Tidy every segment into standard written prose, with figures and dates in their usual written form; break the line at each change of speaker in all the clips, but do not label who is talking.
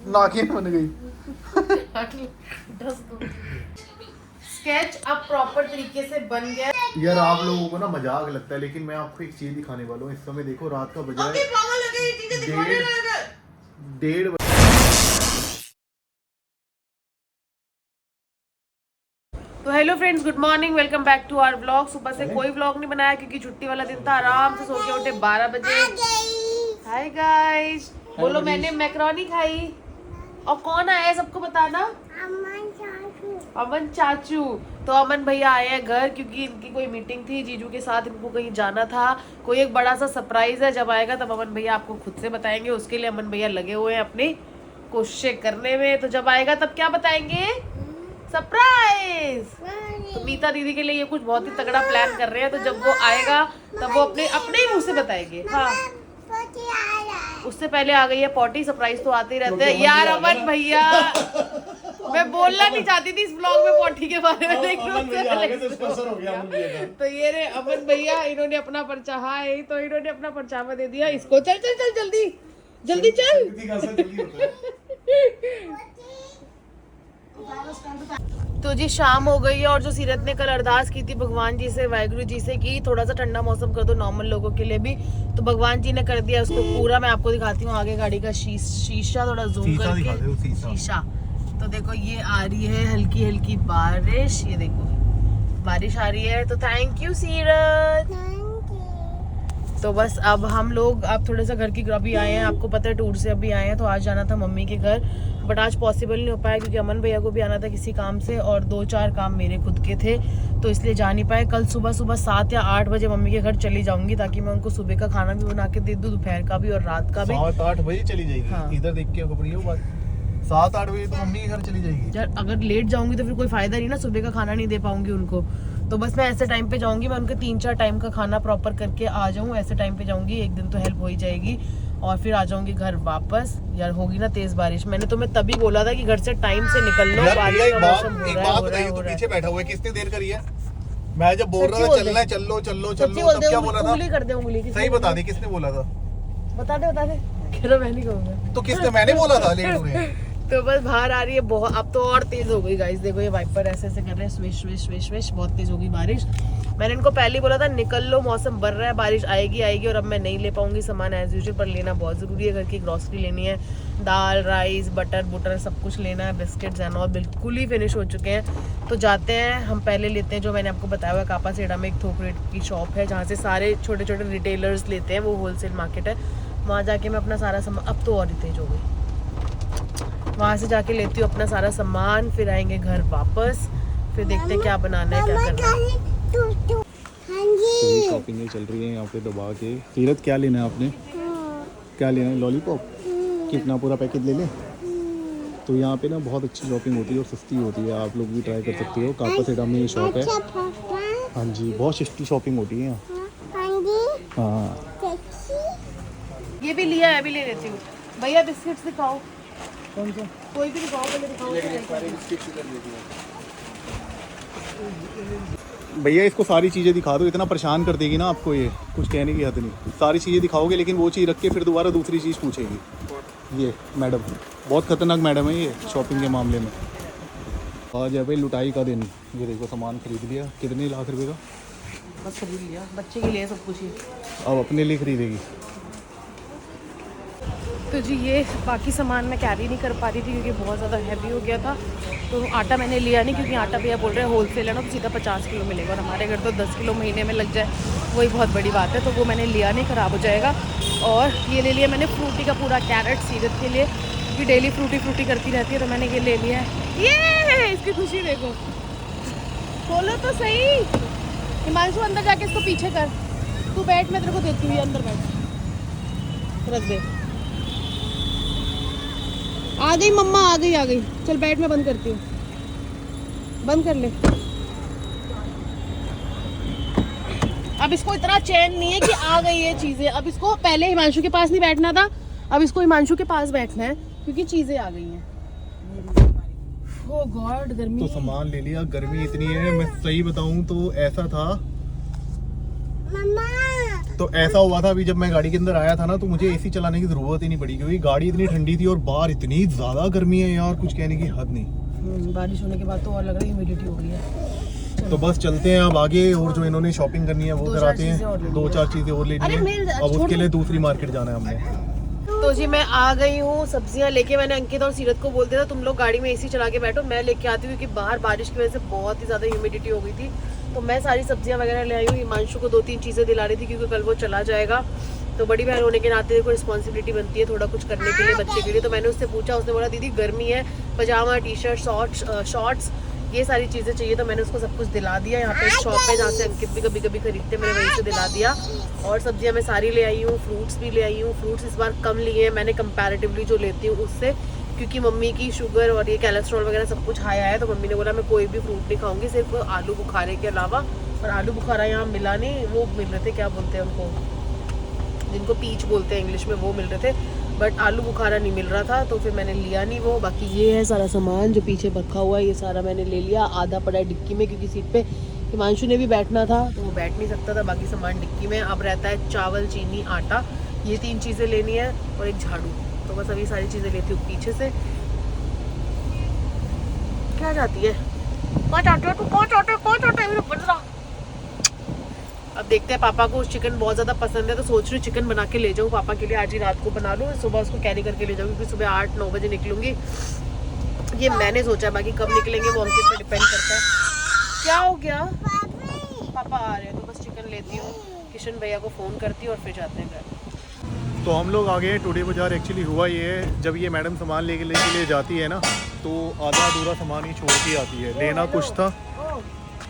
नाखिन बन गई।
स्केच अब प्रॉपर तरीके से बन गया।
यार आप लोगों को ना मजाक लगता है, लेकिन मैं आपको एक चीज दिखाने वाला हूँ। इस समय देखो रात का बजा है 1:30।
तो hello friends, good morning, welcome back to our vlog. सुबह से कोई व्लॉग नहीं बनाया क्योंकि छुट्टी वाला दिन था। आराम से सो के उठे 12 बजे। हाय गाइस, बोलो मैंने मैकरोनी खाई। और कौन आया है सबको बताना? अमन चाचू। तो अमन भैया आए हैं घर क्योंकि इनकी कोई मीटिंग थी जीजू के साथ, इनको कहीं जाना था। कोई एक बड़ा सा सरप्राइज है, जब आएगा तब अमन भैया आपको खुद से बताएंगे। उसके लिए अमन भैया लगे हुए हैं अपनी कोशिशें करने में। तो जब आएगा तब क्या बताएंगे? सरप्राइज। तो मीता दीदी के लिए ये कुछ बहुत ही तगड़ा प्लान कर रहे हैं। तो जब वो आएगा तब वो अपने ही मुंह से बताएंगे। हाँ, उससे पहले आ गई है पॉटी। सरप्राइज तो आते ही रहते हैं यार। अमन भैया, मैं बोलना नहीं चाहती थी इस ब्लॉग में पॉटी के बारे में, लेकिन तो ये रे अमन भैया, इन्होंने अपना पर्चा, हाँ तो इन्होंने अपना परछावा दे दिया इसको। चल चल चल जल्दी जल्दी चल। तो जी शाम हो गई है और जो सीरत ने कल अरदास की थी भगवान जी से, वाहिगुरु जी से, कि थोड़ा सा ठंडा मौसम कर दो नॉर्मल लोगों के लिए भी, तो भगवान जी ने कर दिया उसको पूरा। मैं आपको दिखाती हूँ आगे गाड़ी का शीशा, थोड़ा जूम करके शीशा। तो देखो ये आ रही है हल्की हल्की बारिश, ये देखो बारिश आ रही है। तो थैंक यू सीरत। तो बस अब हम लोग थोड़ा सा घर की अभी आए हैं, आपको पता है टूर से अभी आए हैं। तो आज जाना था मम्मी के घर, बट आज पॉसिबल नहीं हो पाया क्योंकि अमन भैया को भी आना था किसी काम से और 2-4 काम मेरे खुद के थे, तो इसलिए जा नहीं पाए। कल सुबह 7 या 8 बजे मम्मी के घर चली जाऊंगी ताकि मैं उनको सुबह का खाना भी बना के दे दूँ, दोपहर का भी और रात का भी।
7-8 बजे चली जाएगी। हाँ। इधर देख के 7-8 बजे तो मम्मी के घर चली जाएगी।
यार अगर लेट जाऊंगी तो फिर कोई फायदा नहीं ना, सुबह का खाना नहीं दे पाऊंगी उनको। तो बस मैं ऐसे टाइम पे जाऊंगी, मैं उनके 3-4 टाइम का खाना प्रॉपर करके आ जाऊँ। ऐसे टाइम पे जाऊंगी, एक दिन तो हेल्प हो ही जाएगी और फिर आ जाऊंगी घर वापस। यार होगी ना तेज बारिश, मैंने तुम्हें तभी बोला था कि घर से टाइम से निकल लो। बारिश का मौसम हो रहा है।
पीछे बैठा हुआ है, किसने देर करी है? मैं जब बोल रहा था चलना है, चलो चलो चलो, तब क्या बोला था?
उंगली कर दे, उंगली
सही बता दे, किसने बोला था?
बता दे कह रहा मैं नहीं कहूँगा।
तो किसने? मैंने बोला था लेट हो रहे हैं।
तो बस बाहर आ रही है बहुत, अब तो और तेज हो गई गाइस। देखो ये वाइपर ऐसे कर रहे हैं, स्विश स्विश स्विश स्विश, बहुत तेज हो गई बारिश। मैंने इनको पहले ही बोला था निकल लो, मौसम बढ़ रहा है, बारिश आएगी आएगी। और अब मैं नहीं ले पाऊंगी सामान एज यूजुअल, पर लेना बहुत ज़रूरी है। घर की ग्रॉसरी लेनी है, दाल राइस बटर बुटर सब कुछ लेना है। बिस्किट्स एंड ऑल बिल्कुल ही फिनिश हो चुके हैं। तो जाते हैं हम, पहले लेते हैं जो मैंने आपको बताया हुआ कापा सेड़ा में एक थोक रेट की शॉप है जहाँ से सारे छोटे छोटे रिटेलर्स लेते हैं, वो होलसेल मार्केट है। वहाँ जाके मैं अपना सारा सामान, अब तो और ही तेज हो गई, वहाँ से जाके लेती हूँ अपना सारा सामान, फिर आएंगे घर वापस, फिर देखते हैं क्या बनाना है क्या करना है।
तो शॉपिंग चल रही है यहाँ पे दबा के। सीरत क्या लेना है आपने? क्या लेना है? लॉलीपॉप? कितना पूरा पैकेट ले लें? तो यहाँ पे ना बहुत अच्छी शॉपिंग होती है और सस्ती होती है, आप लोग भी ट्राई कर सकते हो। कापा सेड़ा में ये शॉप है। हाँ जी, बहुत सस्ती शॉपिंग होती है यहाँ। हाँ,
ये भी लिया है, अभी ले लेती हूँ। भैया बिस्किट्स दिखाओ, कौन सा? कोई भी दिखाओ, पहले दिखाओ।
भैया इसको सारी चीज़ें दिखा दो, इतना परेशान कर देगी ना आपको ये, कुछ कहने की हद नहीं। सारी चीज़ें दिखाओगे लेकिन वो चीज़ रख के फिर दोबारा दूसरी चीज़ पूछेगी। ये मैडम बहुत खतरनाक मैडम है ये शॉपिंग के मामले में। आज है भाई लुटाई का दिन। ये देखो सामान खरीद लिया, कितने लाख रुपए का?
बस खरीद लिया, बच्चे के लिए सब कुछ ही।
अब अपने लिए खरीदेगी।
तो जी ये बाकी सामान मैं कैरी नहीं कर पा रही थी क्योंकि बहुत ज़्यादा हैवी हो गया था। तो आटा मैंने लिया नहीं क्योंकि आटा भैया बोल रहे हैं होलसेल है ना, तो सीधा 50 किलो मिलेगा और हमारे घर तो 10 किलो महीने में लग जाए, वही बहुत बड़ी बात है। तो वो मैंने लिया नहीं, ख़राब हो जाएगा। और ये ले लिया मैंने फ्रूटी का पूरा कैरेट सीरत के लिए, क्योंकि डेली फ्रूटी करती रहती है, तो मैंने ये ले लिया है। ये इसकी खुशी देखो, खोलो तो सही। हिमांशु अंदर जाके इसको पीछे कर, तू बैठ, मैं तेरे को देती हुई अंदर बैठ, रख दे। आ गई मम्मा, आ गई। चल बैठ, मैं बंद करती हूँ, बंद कर ले। अब इसको इतना चैन नहीं है कि आ गई ये चीजें। अब इसको पहले हिमांशु के पास नहीं बैठना था, अब इसको हिमांशु के पास बैठना है क्योंकि चीजें आ गई हैं। ओह गॉड, गर्मी।
तो सामान ले लिया, गर्मी इतनी है, मैं सही बताऊं तो ऐसा था।
मम्मा
तो ऐसा हुआ था अभी जब मैं गाड़ी के अंदर आया था ना, तो मुझे एसी चलाने की जरूरत ही नहीं पड़ी, क्योंकि गाड़ी इतनी ठंडी थी और बाहर इतनी ज्यादा गर्मी है यार, कुछ कहने की हद नहीं।
बारिश होने के बाद तो और लग रहा है ह्यूमिडिटी हो गई है।
तो बस चलते हैं अब आगे, और जो इन्होंने शॉपिंग करनी है वो कराते हैं। 2-4 चीजें और लेनी है, अब उसके लिए दूसरी मार्केट जाना है हमने।
तो जी मैं आ गई हूँ सब्जियाँ लेके। मैंने अंकित और सीरत को बोल दिया था तुम लोग गाड़ी में एसी चला के बैठो, मैं लेके आती हूँ, क्योंकि बाहर बारिश की वजह से बहुत ही ज़्यादा ह्यूमिडिटी हो गई थी। तो मैं सारी सब्जियाँ वगैरह ले आई हूँ। हिमांशु को 2-3 चीज़ें दिला रही थी, क्योंकि कल वो चला जाएगा। तो बड़ी बहन होने के नाते को रिस्पॉन्सिबिलिटी बनती है थोड़ा कुछ करने के लिए बच्चे के लिए। तो मैंने उससे पूछा, उसने बोला दीदी गर्मी है, पजामा, टी शर्ट, शॉर्ट्स, ये सारी चीज़ें चाहिए। तो मैंने उसको सब कुछ दिला दिया। यहाँ पे शॉप है जहाँ से अंकित भी कभी कभी खरीदते, मैंने वहीं से दिला दिया। और सब्जियाँ मैं सारी ले आई हूँ, फ्रूट्स भी ले आई हूँ। फ्रूट्स इस बार कम लिए हैं मैंने कंपैरेटिवली जो लेती हूँ उससे, क्योंकि मम्मी की शुगर और ये कोलेस्ट्रॉल वगैरह सब कुछ हाई आया है। तो मम्मी ने बोला मैं कोई भी फ्रूट नहीं खाऊंगी, सिर्फ आलू बुखारे के अलावा। और आलू बुखारा यहाँ मिला नहीं, वो मिल रहे थे, क्या बोलते हैं उनको, जिनको पीच बोलते हैं इंग्लिश में, वो मिल रहे थे, बट आलू बुखारा नहीं मिल रहा था। तो फिर मैंने लिया नहीं वो। बाकी ये है सारा सामान जो पीछे रखा हुआ है, ये सारा मैंने ले लिया। आधा पड़ा है डिक्की में, क्योंकि सीट पे हिमांशु ने भी बैठना था तो वो बैठ नहीं सकता था। बाकी सामान डिक्की में। अब रहता है चावल, चीनी, आटा, ये 3 चीज़ें लेनी है, और एक झाड़ू। तो बस अभी सारी चीज़ें लेती हूँ पीछे से। क्या जाती है, कौन चाहते हो, कौन चाहते हो, कौन चाहते हो। अब देखते हैं, पापा को चिकन बहुत ज़्यादा पसंद है, तो सोच रही हूँ चिकन बना के ले जाऊँ पापा के लिए। आज ही रात को बना लूँ, सुबह उसको कैरी करके ले जाऊँ, क्योंकि सुबह 8-9 बजे निकलूँगी, ये मैंने सोचा। बाकी कब निकलेंगे वो अंकित पे डिपेंड करता है। क्या हो गया, पापा आ रहे हैं, तो बस चिकन लेती हूँ, किशन भैया को फ़ोन करती हूँ और फिर जाते हैं घर।
तो हम लोग आ गए टुडे बाज़ार। एक्चुअली हुआ ये है, जब ये मैडम सामान लेके ले जाती है ना, तो आधा अधूरा सामान ही छोड़ के आती है। लेना कुछ था,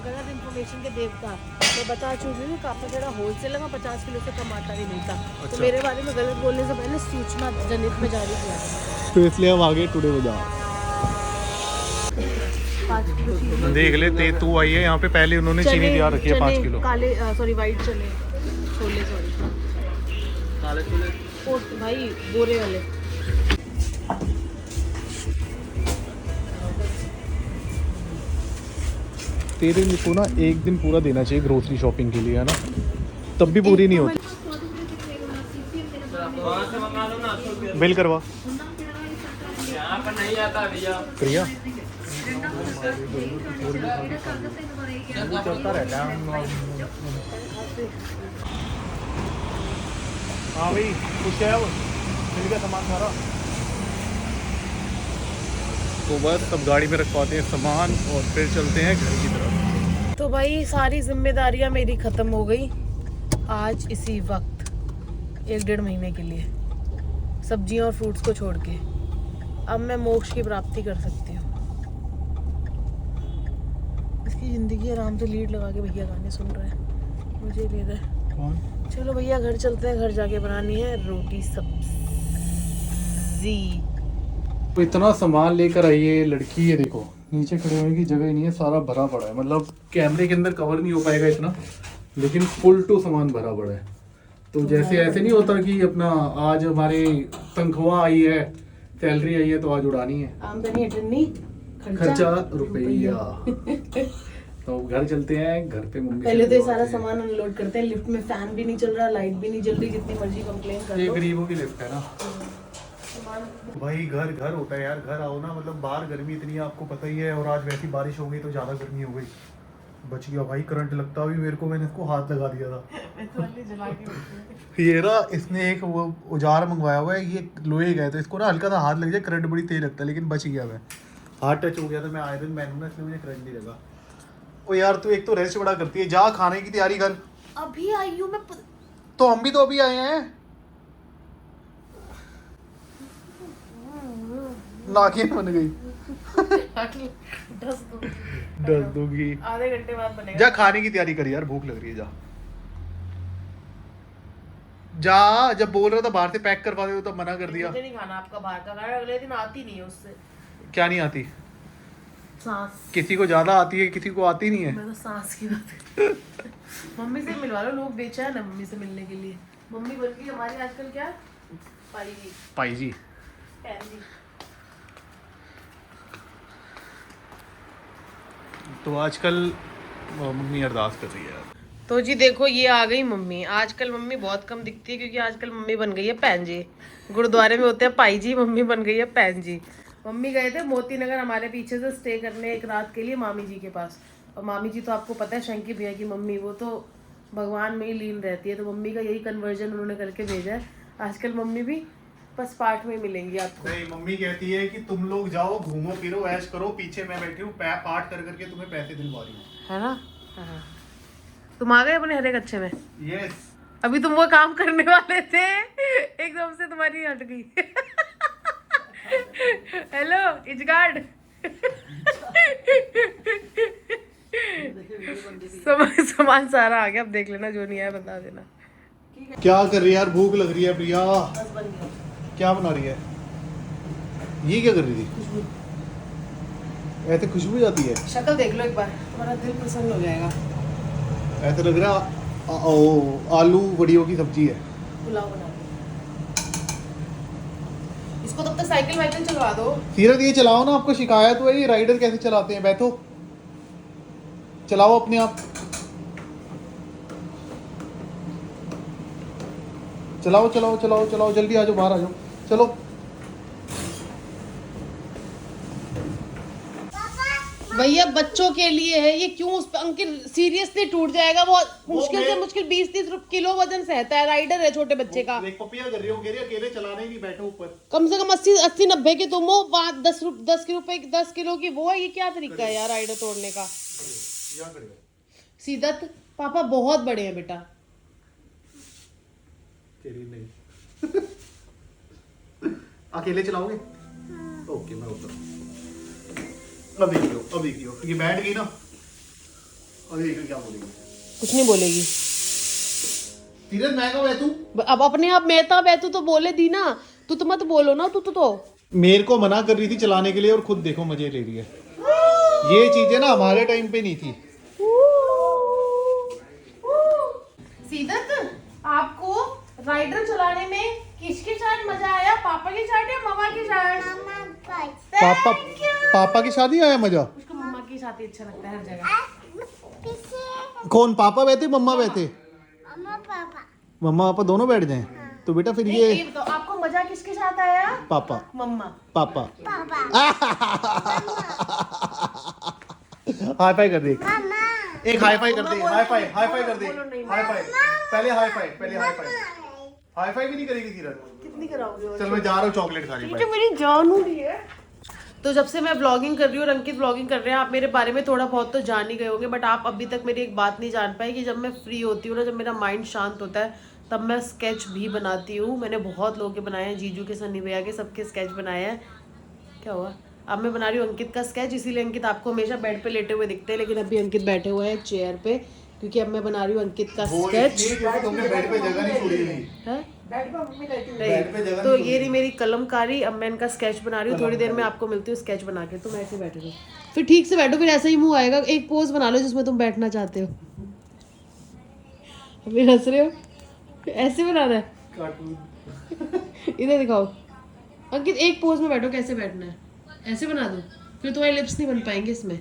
गलत इन्फॉर्मेशन के देवता, मैं बता चुकी हूँ काफ़ी ज़्यादा होलसेल में 50 किलो से कम आटा नहीं मिलता।
अच्छा।
तो मेरे बारे में गलत बोलने से पहले सूचना जनित में जारी किया था।
तो इसलिए हम आ गए टुडे बाज़ार।
5 किलो चीनी
देख ले, तू आई है यहाँ पे, पहले उन्होंने चीनी तैयार रखी है 5 किलो।
काले, सॉरी वाइट चने, छोले, सॉरी काले छोले, भाई बोरे वाले।
तेरे को ना एक दिन पूरा देना चाहिए ग्रोसरी शॉपिंग के लिए, है ना, तब भी पूरी नहीं होती। बिल करवा नहीं आता प्रिया, चलता रहता है। हाँ भाई, कुछ है, मिल गया सामान सारा। तो बस अब गाड़ी में रखवाते हैं सामान और फिर चलते हैं घर की तरफ।
तो भाई सारी जिम्मेदारियां मेरी ख़त्म हो गई आज इसी वक्त, 1-1.5 महीने के लिए, सब्जियां और फ्रूट्स को छोड़ के। अब मैं मोक्ष की प्राप्ति कर सकती हूँ। इसकी ज़िंदगी आराम से लीड लगा के भैया गाने सुन रहे हैं, मुझे ले रहे हैं।
कौन?
चलो भैया घर चलते हैं, घर जाके बनानी है रोटी सब्जी।
तो इतना सामान लेकर आई है लड़की, ये देखो नीचे खड़े होने की जगह ही नहीं है, सारा भरा पड़ा है। मतलब कैमरे के अंदर कवर नहीं हो पाएगा इतना, लेकिन फुल टू सामान भरा पड़ा है। तो जैसे ऐसे नहीं होता कि अपना आज हमारे तनख्वाह आई है, सैलरी आई है, तो आज उड़ानी है,
आमदनी अटनी
खर्चा रुपया। तो घर चलते हैं, घर पे मम्मी
पहले तो ये सारा सामान अनलोड करते हैं। लिफ्ट में फैन भी नहीं चल रहा, लाइट भी नहीं जल रही, जितनी मर्जी कंप्लेन कर
ये
लो।
गरीबों की लिफ्ट है ना भाई। घर घर होता है यार, घर आओ ना। मतलब बाहर गर्मी इतनी है, आपको पता ही है, और आज वैसी बारिश हो गई तो ज़्यादा गर्मी हो गई। बच गया भाई, करंट लगता भी मेरे को, मैंने इसको हाथ लगा दिया था। ये ना, इसने एक वो औजार मंगवाया हुआ है, ये लोहे का है, तो इसको ना हल्का सा हाथ लग जाए, करंट बड़ी तेज लगता है, लेकिन बच गया मैं। हाथ टच हो गया था, मैं आयरन मैन हूँ ना, इसलिए मुझे करंट नहीं लगा। ओ यार, तू एक तो रेस्ट बड़ा करती है, जा खाने की तैयारी कर।
अभी आई हूँ मैं।
तो हम भी तो अभी आए हैं। नागिन बन गई। डस दूंगी।
आधे घंटे बाद बनेगा।
जा खाने की तैयारी कर यार, भूख लग रही है। जा जा, जब बोल रहा था बाहर से पैक करवा दे तो मना कर दिया।
मुझे नहीं खाना आपका बाहर का खाना, अगले दिन आती नहीं है उससे।
क्या नहीं आती?
सांस।
किसी को ज्यादा आती है, किसी को आती नहीं है।
मैं तो सांस की बात मम्मी से मिलवा लो, लोग बेचा है ना मम्मी से मिलने के लिए। मम्मी बन गई हमारी आजकल क्या, पाई जी,
पाई जी,
पैन जी। तो
आजकल मम्मी अरदास कर रही है।
तो जी देखो ये आ गई मम्मी। आजकल मम्मी बहुत कम दिखती है क्योंकि आजकल मम्मी बन गई है पैन जी। गुरुद्वारे में होते हैं पाई जी, मम्मी बन गई है पैन जी। मम्मी गए थे मोती नगर हमारे पीछे से स्टे करने एक रात के लिए मामी जी के पास। और मामी जी तो आपको पता है शंकी भैया की मम्मी, वो तो भगवान में ही लीन रहती है। तो मम्मी का यही कन्वर्जन उन्होंने करके भेजा है। आजकल मम्मी भी बस पार्ट में मिलेंगी आपको।
नहीं, मम्मी कहती है कि तुम लोग जाओ घूमो फिरो ऐश करो, पीछे मैं बैठी हूँ पाठ कर करके तुम्हें पैसे दिलवा रही हूँ,
है ना। हाँ। तुम आ गए अपने हरे कच्चे में।
यस।
अभी तुम वो काम करने वाले थे, एकदम से तुम्हारी हट गई। हेलो इजगार्ड। सामान सारा आ गया, अब देख लेना, जो नहीं आया बता देना।
क्या कर रही है यार, भूख लग रही है प्रिया। क्या बना रही है? ये क्या कर रही थी? ऐसे खुशबू जाती है।
शक्ल देख लो एक बार, तुम्हारा दिल प्रसन्न हो जाएगा।
ऐसे लग रहा आलू बड़ियों की सब्जी है।
पुलाव बना दो इसको, तब तक साइकिल वाइकिल चलवा दो।
सीरत ये चलाओ ना, आपको शिकायत हुई ये राइडर कैसे चलाते हैं। बैठो, चलाओ अपने आप, चलाओ चलाओ चलाओ चलाओ, जल्दी आ जाओ, बाहर आ जाओ, चलो।
भैया बच्चों के लिए है ये, क्यों उस पे अंकित सीरियसली टूट जाएगा। वो मुश्किल से मुश्किल 20-30 किलो वजन सहता है, राइडर है छोटे बच्चे का।
एक पपिया कर रही हो, कह रही है अकेले चलाने ही नहीं, बैठो ऊपर।
कम से कम 80-90 के तुम हो, 10 किलो की वो है। ये क्या तरीका है यार राइडर तोड़ने का। सीदत पापा बहुत बड़े हैं बेटा।
नहीं। अकेले चलाओगे? ओके मैं उतर। अभी क्यों ये बैठ गई ना, अभी क्या बोलेगी?
कुछ नहीं बोलेगी।
सीरत मैं कब है तू?
अब अपने आप मैं तो बोले दी ना, तू तो मत बोलो ना। तू तो
मेरे को मना कर रही थी चलाने के लिए और खुद देखो मजे ले रही है। ये चीजें ना हमारे टाइम पे नहीं थी।
सीदत आपको राइडर चलाने में किसकी चाट मजा आया, पापा की चाट या मम्मा की चाट?
पापा की शादी आया मजा।
उसको मम्मा की शादी अच्छा लगता है हर जगह।
कौन पापा बैठे मम्मा बैठे? मम्मा पापा दोनों बैठ जाएं। तो बेटा फिर ये
तो आपको मजा किसके साथ आया?
पापा
मम्मा
पापा। हाई फाई कर दे, एक हाई फाई कर दे, हाई फाई कर दे, हाई फाई पहले, हाई फाई भी नहीं करेगी सीरत।
कितनी कराओगे?
चल मैं जा रहा हूँ चॉकलेट खाने।
मेरी जान उड़ी है। तो जब से मैं ब्लॉगिंग कर रही हूँ और अंकित ब्लॉगिंग कर रहे हैं, आप मेरे बारे में थोड़ा बहुत तो जान ही गए होंगे, बट आप अभी तक मेरी एक बात नहीं जान पाए कि जब मैं फ्री होती हूँ ना, जब मेरा माइंड शांत होता है, तब मैं स्केच भी बनाती हूँ। मैंने बहुत लोगों के बनाए हैं, जीजू के, सन्नी भैया के, सबके स्केच बनाए हैं। क्या हुआ? अब मैं बना रही हूँ अंकित का स्केच, इसीलिए अंकित आपको हमेशा बेड पे लेटे हुए दिखते हैं, लेकिन अभी अंकित बैठे हुए हैं चेयर पे, क्योंकि अब मैं बना रही हूँ अंकित का स्केच।
बेड पे जगह नहीं छोड़ी
है तो ये रही मेरी कलमकारी। अब मैं इनका स्केच बना रही हूँ, थोड़ी देर में आपको मिलती हूँ स्केच बना के। तुम ऐसे बैठो, फिर ठीक से बैठो, फिर ऐसा ही मुंह आएगा। एक पोज बना लो जिसमें तुम बैठना चाहते हो। अभी हंस रहे हो, ऐसे बनाना है। इधर दिखाओ अंकित, एक पोज में बैठो, कैसे बैठना है ऐसे बना दो, फिर तुम्हारे लिप्स नहीं बन पाएंगे इसमें।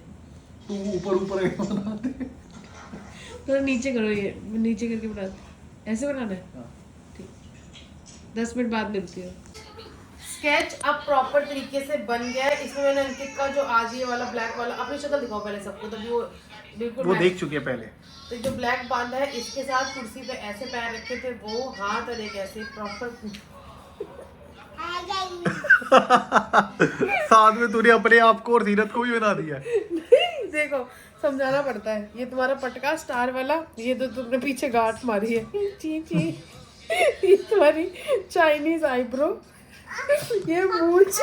ऊपर
थोड़ा नीचे करो, ये नीचे करके बना, ऐसे बनाना है। 10 मिनट बाद मिलती हूँ। स्केच अब प्रॉपर तरीके से बन गया है। इसमें मैंने अंकित का जो आज ये वाला ब्लैक वाला, अपनी शक्ल दिखाओ पहले सबको, तभी वो बिल्कुल
वो देख चुकी है पहले।
तो जो ब्लैक बांधा है, इसके साथ कुर्सी पे ऐसे पैर रखे थे, वो हाथ और एक ऐसे प्रॉपर।
साथ में तूने अपने आप को और सीरत को भी बना दिया।
देखो समझाना पड़ता है। ये तुम्हारा पटका स्टार वाला, ये तो तुमने पीछे गांठ मारी है। ची ची। ये तुम्हारी चाइनीज आईब्रो, ये मूंछ,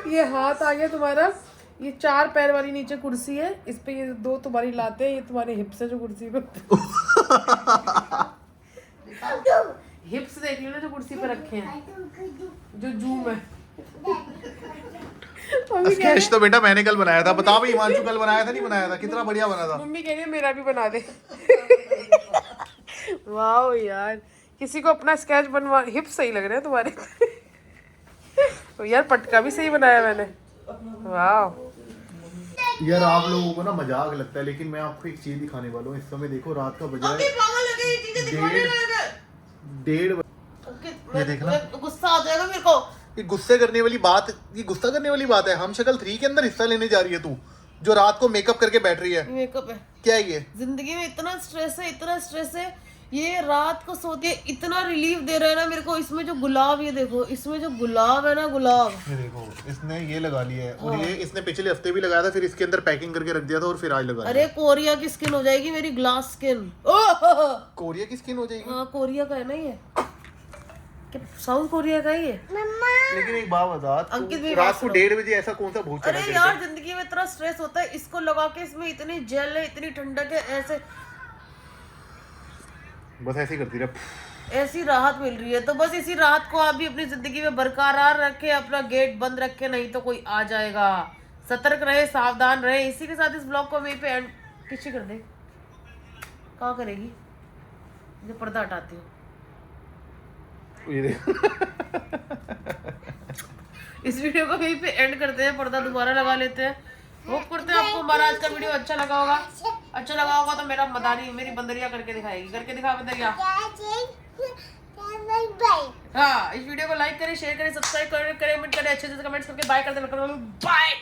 ये हाथ आ गया तुम्हारा। ये 4 पैर वाली नीचे कुर्सी है, इस पे ये 2 तुम्हारी लाते हैं, ये तुम्हारे हिप्स है जो कुर्सी पे। हिप्स देख लो ना जो कुर्सी पे रखे हैं, जो जूम है।
स्केच तो बेटा मैंने कल बनाया था। बता भाई हिमांशु कल बनाया था नहीं बनाया था? कितना बढ़िया बना था।
मम्मी कह रही है मेरा भी बना दे। वाओ यार, किसी को अपना स्केच बनवा। हिप्स सही लग रहे हैं तुम्हारे। तो यार पटका भी सही बनाया मैंने। वाओ
यार आप लोगों को ना मजाक लगता है, लेकिन मैं आपको एक चीज दिखाने वाला हूँ। इस समय देखो रात का बजा है 1:30। ये देखना,
गुस्सा आ जाएगा मेरे को।
ये गुस्सा करने वाली बात है। हम शक्ल 3 के अंदर हिस्सा लेने जा रही है तू, जो रात को मेकअप करके बैठ रही है।
मेकअप है
क्या है ये?
जिंदगी में इतना स्ट्रेस है, ये रात को सोते इतना रिलीफ दे रहा है ना मेरे को। इसमें जो गुलाब, ये देखो इसमें जो गुलाब है ना, गुलाब
ये देखो, इसने ये लगा लिया है। और ये इसने पिछले हफ्ते भी लगाया था, फिर इसके अंदर पैकिंग करके रख दिया था और फिर आज लगा।
अरे कोरिया की स्किन हो जाएगी मेरी, ग्लास स्किन।
कोरिया की स्किन हो जाएगी?
हाँ कोरिया का है ना ये, साउथ कोरिया का ही है।
लेकिन एक बात बता,
अंकित भी
रात को 1:30 बजे ऐसा कौन सा भूत चढ़ा?
अरे यार जिंदगी में इतना स्ट्रेस होता है, इसको लगा के, इसमें इतनी जेल है, इतनी ठंडक है, ऐसे
बस ऐसे ही करती रह।
ऐसी राहत मिल रही है। तो बस इसी राहत को आप भी अपनी जिंदगी में बरकरार रखे, अपना गेट बंद रखे, नहीं तो कोई आ जाएगा। सतर्क रहे, सावधान रहे। इसी के साथ इस ब्लॉग को वहीं पे एंड किसी कर दे। कहाँ करेगी? जो पर्दा हटाती हूँ। इस वीडियो को वहीं पे एंड करते हैं, पर्दा दोबारा लगा लेते हैं। होप करते हैं आपको हमारा आज का वीडियो अच्छा लगा होगा। अच्छा लगा होगा तो मेरी बंदरिया करके दिखाएगी। करके दिखा बंदरिया। हाँ, इस वीडियो को लाइक करें, शेयर करें, सब्सक्राइब करें, कमेंट करें, अच्छे से कमेंट्स करके बाय कर देना। बाय।